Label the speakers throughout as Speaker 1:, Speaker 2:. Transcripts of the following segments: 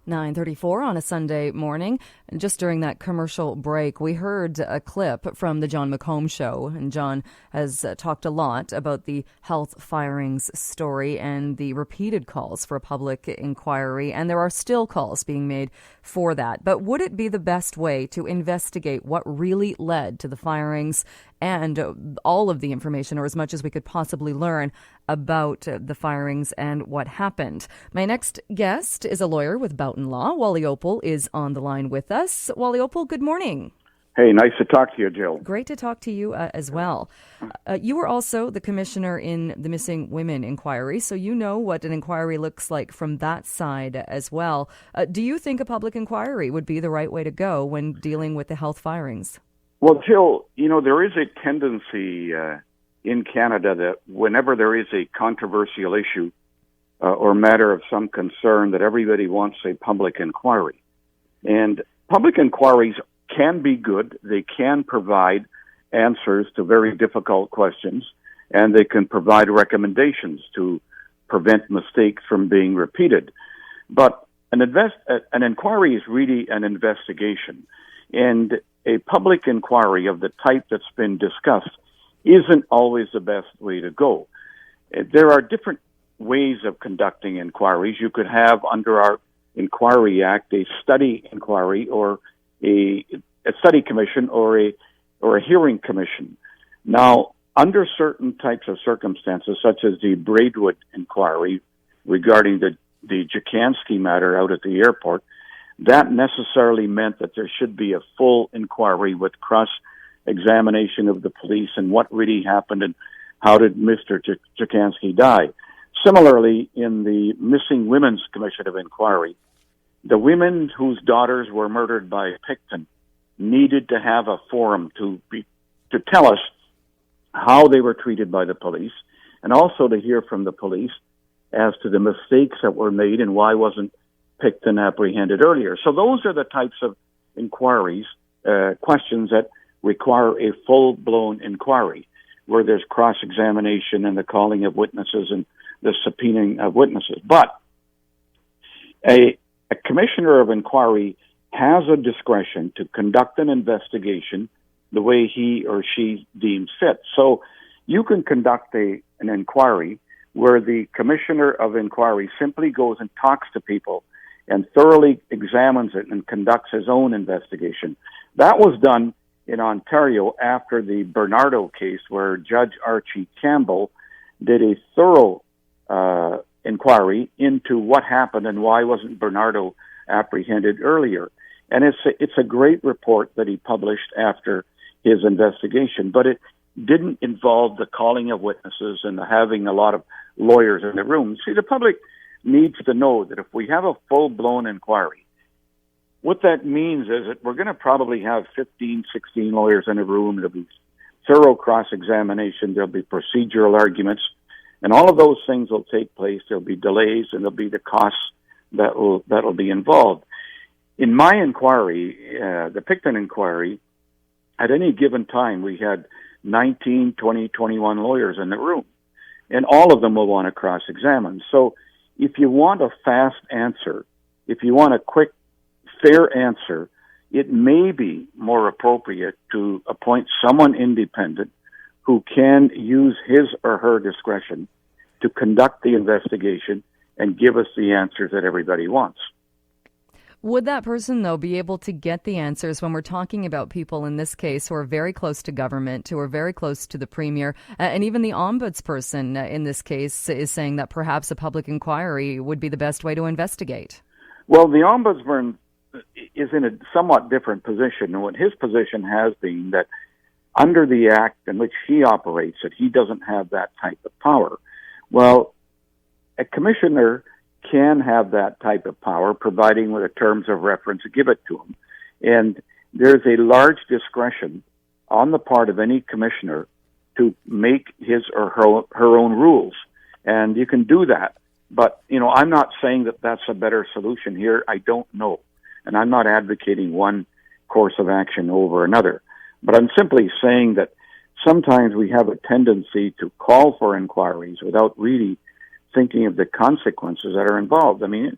Speaker 1: 9:34 on a Sunday morning. And just during that commercial break, we heard a clip from the John McComb Show. And John has talked a lot about the health firings story and the repeated calls for a public inquiry. And there are still calls being made for that. But would it be the best way to investigate what really led to the firings and all of the information, or as much as we could possibly learn about the firings and what happened? My next guest is a lawyer with Boughton Law. Wally Oppal is on the line with us. Wally Oppal, good morning.
Speaker 2: Hey, nice to talk to you, Jill.
Speaker 1: Great to talk to you as well. You were also the commissioner in the Missing Women Inquiry, so you know what an inquiry looks like from that side as well. Do you think a public inquiry would be the right way to go when dealing with the health firings?
Speaker 2: Well, Jill, there is a tendency in Canada that whenever there is a controversial issue or matter of some concern, that everybody wants a public inquiry. And public inquiries can be good. They can provide answers to very difficult questions, and they can provide recommendations to prevent mistakes from being repeated. But an inquiry is really an investigation, and a public inquiry of the type that's been discussed isn't always the best way to go. There are different ways of conducting inquiries. You could have, under our Inquiry Act, a study inquiry or a study commission or a hearing commission. Now, under certain types of circumstances, such as the Braidwood inquiry regarding the Jacansky matter out at the airport, that necessarily meant that there should be a full inquiry with cross-examination of the police and what really happened and how did Mr. Jacansky die. Similarly, in the Missing Women's Commission of Inquiry, the women whose daughters were murdered by Pickton needed to have a forum to tell us how they were treated by the police, and also to hear from the police as to the mistakes that were made and why wasn't Pickton apprehended earlier. So those are the types of inquiries, questions that require a full-blown inquiry, where there's cross-examination and the calling of witnesses and the subpoenaing of witnesses. But a commissioner of inquiry has a discretion to conduct an investigation the way he or she deems fit. So you can conduct an inquiry where the commissioner of inquiry simply goes and talks to people and thoroughly examines it and conducts his own investigation. That was done in Ontario after the Bernardo case, where Judge Archie Campbell did a thorough inquiry into what happened and why wasn't Bernardo apprehended earlier. And it's a great report that he published after his investigation, but it didn't involve the calling of witnesses and having a lot of lawyers in the room. See, the public needs to know that if we have a full-blown inquiry, what that means is that we're going to probably have 15, 16 lawyers in a room. There'll be thorough cross-examination. There'll be procedural arguments. And all of those things will take place. There'll be delays, and there'll be the costs that'll be involved. In my inquiry, the Pickton inquiry, at any given time, we had 19, 20, 21 lawyers in the room, and all of them will want to cross-examine. So if you want a fast answer, if you want a quick, fair answer, it may be more appropriate to appoint someone independent who can use his or her discretion to conduct the investigation and give us the answers that everybody wants.
Speaker 1: Would that person, though, be able to get the answers when we're talking about people in this case who are very close to government, who are very close to the Premier, and even the ombudsperson in this case is saying that perhaps a public inquiry would be the best way to investigate?
Speaker 2: Well, the ombudsman is in a somewhat different position. And what his position has been that under the act in which he operates, that he doesn't have that type of power. Well, a commissioner can have that type of power, providing with the terms of reference give it to him. And there's a large discretion on the part of any commissioner to make his or her own rules. And you can do that. But, I'm not saying that that's a better solution here. I don't know. And I'm not advocating one course of action over another. But I'm simply saying that sometimes we have a tendency to call for inquiries without really thinking of the consequences that are involved. I mean,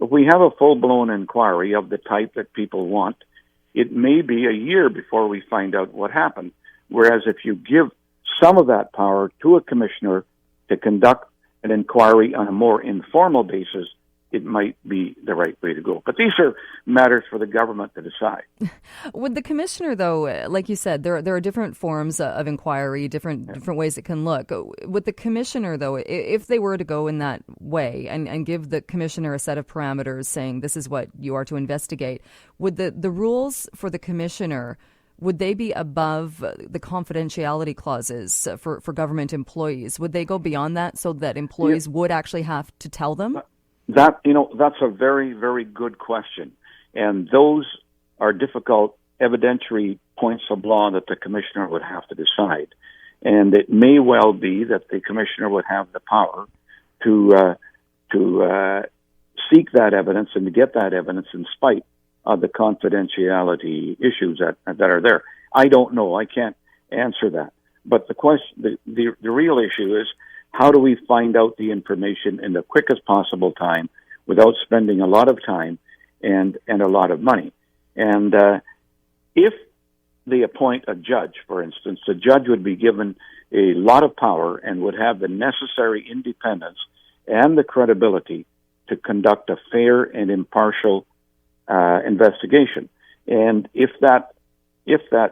Speaker 2: If we have a full-blown inquiry of the type that people want, it may be a year before we find out what happened. Whereas if you give some of that power to a commissioner to conduct an inquiry on a more informal basis, it might be the right way to go. But these are matters for the government to decide.
Speaker 1: With the commissioner, though, like you said, there are different forms of inquiry, different ways it can look. With the commissioner, though, if they were to go in that way and give the commissioner a set of parameters saying this is what you are to investigate, would the rules for the commissioner, would they be above the confidentiality clauses for government employees? Would they go beyond that so that employees would actually have to tell them?
Speaker 2: That's a very, very good question. And those are difficult evidentiary points of law that the commissioner would have to decide. And it may well be that the commissioner would have the power to seek that evidence and to get that evidence in spite of the confidentiality issues that are there. I don't know. I can't answer that. But the real issue is, how do we find out the information in the quickest possible time without spending a lot of time and a lot of money? And if they appoint a judge, for instance, the judge would be given a lot of power and would have the necessary independence and the credibility to conduct a fair and impartial investigation. And if that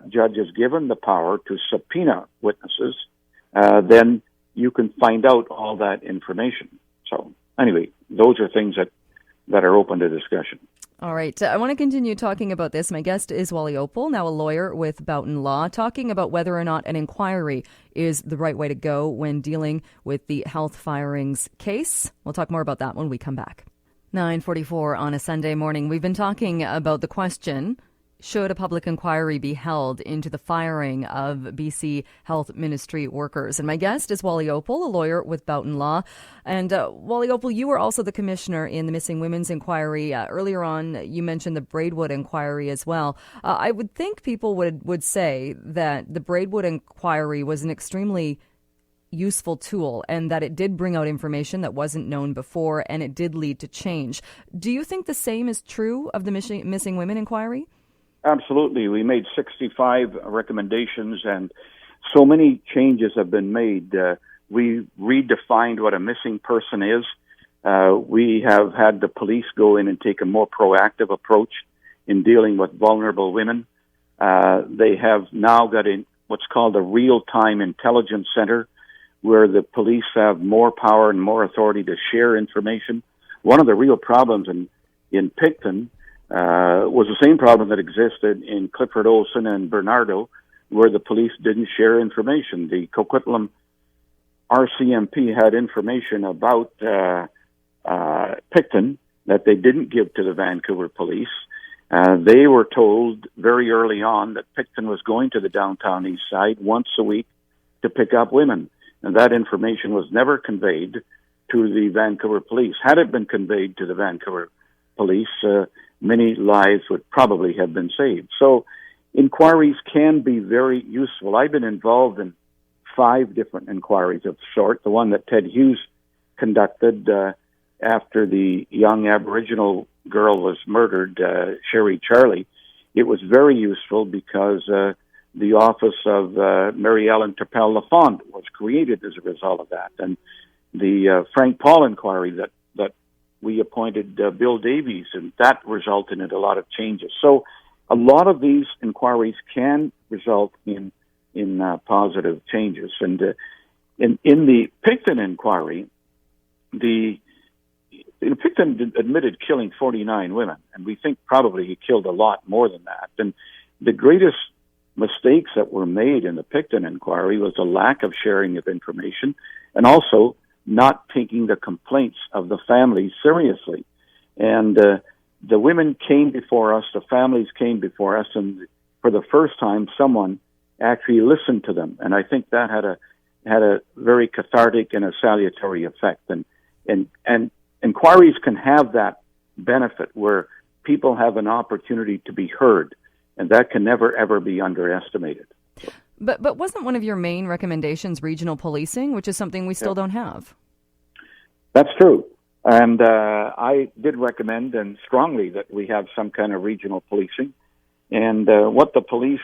Speaker 2: judge is given the power to subpoena witnesses, then you can find out all that information. So anyway, those are things that are open to discussion.
Speaker 1: All right. I want to continue talking about this. My guest is Wally Oppal, now a lawyer with Boughton Law, talking about whether or not an inquiry is the right way to go when dealing with the health firings case. We'll talk more about that when we come back. 9:44 on a Sunday morning. We've been talking about the question, should a public inquiry be held into the firing of BC Health Ministry workers? And my guest is Wally Oppal, a lawyer with Boughton Law. And Wally Oppal, you were also the commissioner in the Missing Women's Inquiry. Earlier on, you mentioned the Braidwood Inquiry as well. I would think people would say that the Braidwood Inquiry was an extremely useful tool and that it did bring out information that wasn't known before and it did lead to change. Do you think the same is true of the Missing Women Inquiry?
Speaker 2: Absolutely. We made 65 recommendations, and so many changes have been made. We redefined what a missing person is. We have had the police go in and take a more proactive approach in dealing with vulnerable women. They have now got what's called a real-time intelligence center, where the police have more power and more authority to share information. One of the real problems in Picton was the same problem that existed in Clifford Olson and Bernardo, where the police didn't share information. The Coquitlam RCMP had information about Picton that they didn't give to the Vancouver police. They were told very early on that Picton was going to the downtown east side once a week to pick up women. And that information was never conveyed to the Vancouver police. Had it been conveyed to the Vancouver police, many lives would probably have been saved. So inquiries can be very useful. I've been involved in 5 different inquiries of sort. The one that Ted Hughes conducted after the young Aboriginal girl was murdered, Sherry Charlie. It was very useful because the office of Mary Ellen Turpel-Lafond was created as a result of that. And the Frank Paul inquiry that we appointed Bill Davies, and that resulted in a lot of changes. So a lot of these inquiries can result in positive changes. And in the Picton inquiry, Picton admitted killing 49 women, and we think probably he killed a lot more than that. And the greatest mistakes that were made in the Picton inquiry was a lack of sharing of information and also not taking the complaints of the families seriously. And the women came before us, the families came before us, and for the first time, someone actually listened to them. And I think that had a very cathartic and a salutary effect. And inquiries can have that benefit where people have an opportunity to be heard, and that can never, ever be underestimated.
Speaker 1: But wasn't one of your main recommendations regional policing, which is something we still don't have?
Speaker 2: That's true. And I did recommend and strongly that we have some kind of regional policing. And what the police,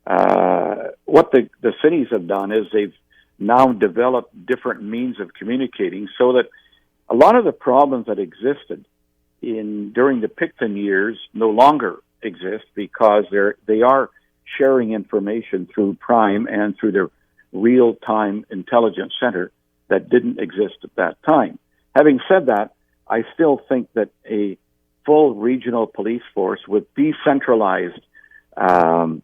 Speaker 2: what the cities have done is they've now developed different means of communicating so that a lot of the problems that existed during the Picton years no longer exist because they are sharing information through Prime and through their real-time intelligence center that didn't exist at that time. Having said that, I still think that a full regional police force with decentralized forms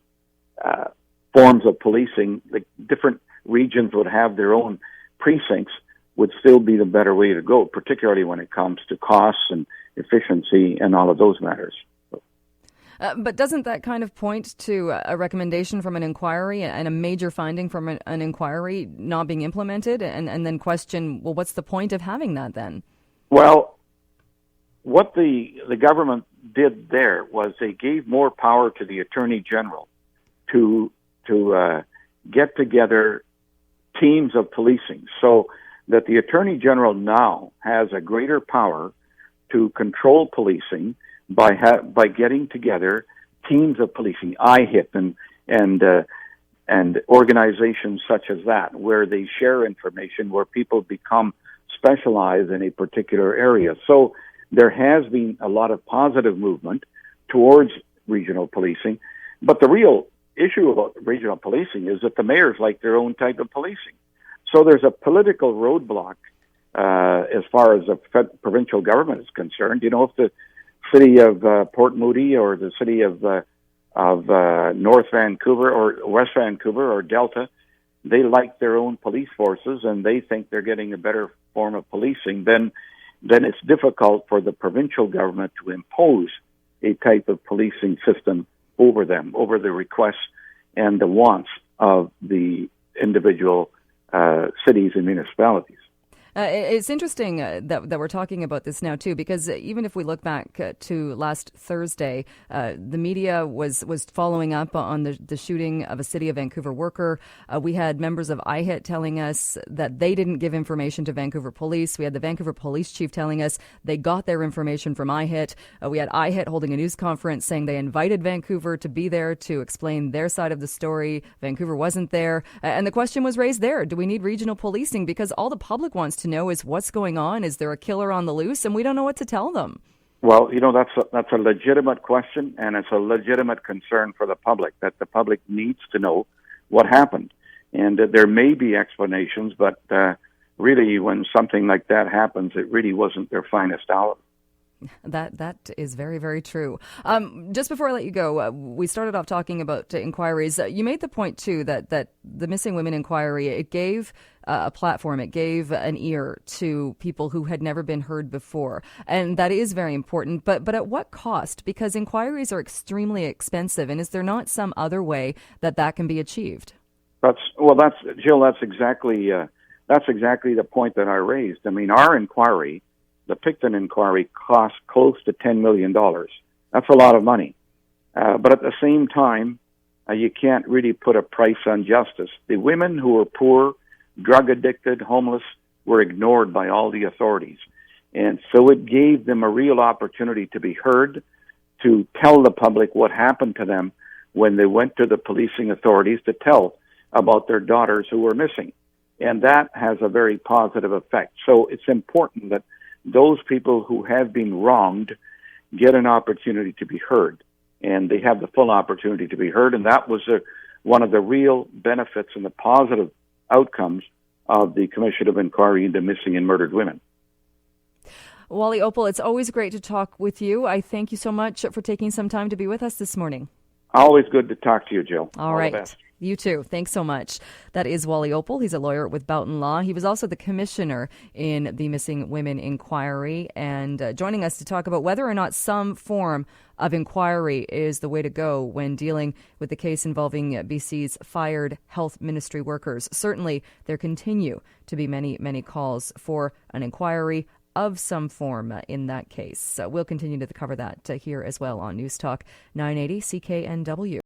Speaker 2: of policing, like different regions would have their own precincts, would still be the better way to go, particularly when it comes to costs and efficiency and all of those matters.
Speaker 1: But doesn't that kind of point to a recommendation from an inquiry and a major finding from an inquiry not being implemented and then question, well, what's the point of having that then?
Speaker 2: Well, what the government did there was they gave more power to the Attorney General to get together teams of policing so that the Attorney General now has a greater power to control policing by getting together teams of policing, IHIP and organizations such as that, where they share information, where people become specialized in a particular area. So there has been a lot of positive movement towards regional policing, but the real issue about regional policing is that the mayors like their own type of policing. So there's a political roadblock as far as the provincial government is concerned. You know, if the city of Port Moody or the city of North Vancouver or West Vancouver or Delta, they like their own police forces and they think they're getting a better form of policing, then it's difficult for the provincial government to impose a type of policing system over them, over the requests and the wants of the individual cities and municipalities.
Speaker 1: It's interesting that we're talking about this now, too, because even if we look back to last Thursday, the media was following up on the shooting of a City of Vancouver worker. We had members of IHIT telling us that they didn't give information to Vancouver police. We had the Vancouver police chief telling us they got their information from IHIT. We had IHIT holding a news conference saying they invited Vancouver to be there to explain their side of the story. Vancouver wasn't there. And the question was raised there, do we need regional policing? Because all the public wants to know is what's going on. Is there a killer on the loose? And we don't know what to tell them.
Speaker 2: Well, you know, that's a legitimate question, and it's a legitimate concern for the public, that the public needs to know what happened. And there may be explanations, but really when something like that happens, it really wasn't their finest hour.
Speaker 1: That is very, very true. Just before I let you go, we started off talking about inquiries. You made the point, too, that the Missing Women Inquiry, it gave a platform, it gave an ear to people who had never been heard before. And that is very important. But at what cost? Because inquiries are extremely expensive. And is there not some other way that can be achieved?
Speaker 2: Jill, that's exactly the point that I raised. I mean, our inquiry, the Picton inquiry, cost close to $10 million. That's a lot of money. But at the same time, you can't really put a price on justice. The women who were poor, drug addicted, homeless, were ignored by all the authorities. And so it gave them a real opportunity to be heard, to tell the public what happened to them when they went to the policing authorities to tell about their daughters who were missing. And that has a very positive effect. So it's important that those people who have been wronged get an opportunity to be heard, and they have the full opportunity to be heard. And that was one of the real benefits and the positive outcomes of the Commission of Inquiry into Missing and Murdered Women.
Speaker 1: Wally Opal, it's always great to talk with you. I thank you so much for taking some time to be with us this morning.
Speaker 2: Always good to talk to you, Jill.
Speaker 1: All right. You too. Thanks so much. That is Wally Opal. He's a lawyer with Boughton Law. He was also the commissioner in the Missing Women Inquiry, and joining us to talk about whether or not some form of inquiry is the way to go when dealing with the case involving BC's fired health ministry workers. Certainly, there continue to be many, many calls for an inquiry of some form in that case. We'll continue to cover that here as well on News Talk 980 CKNW.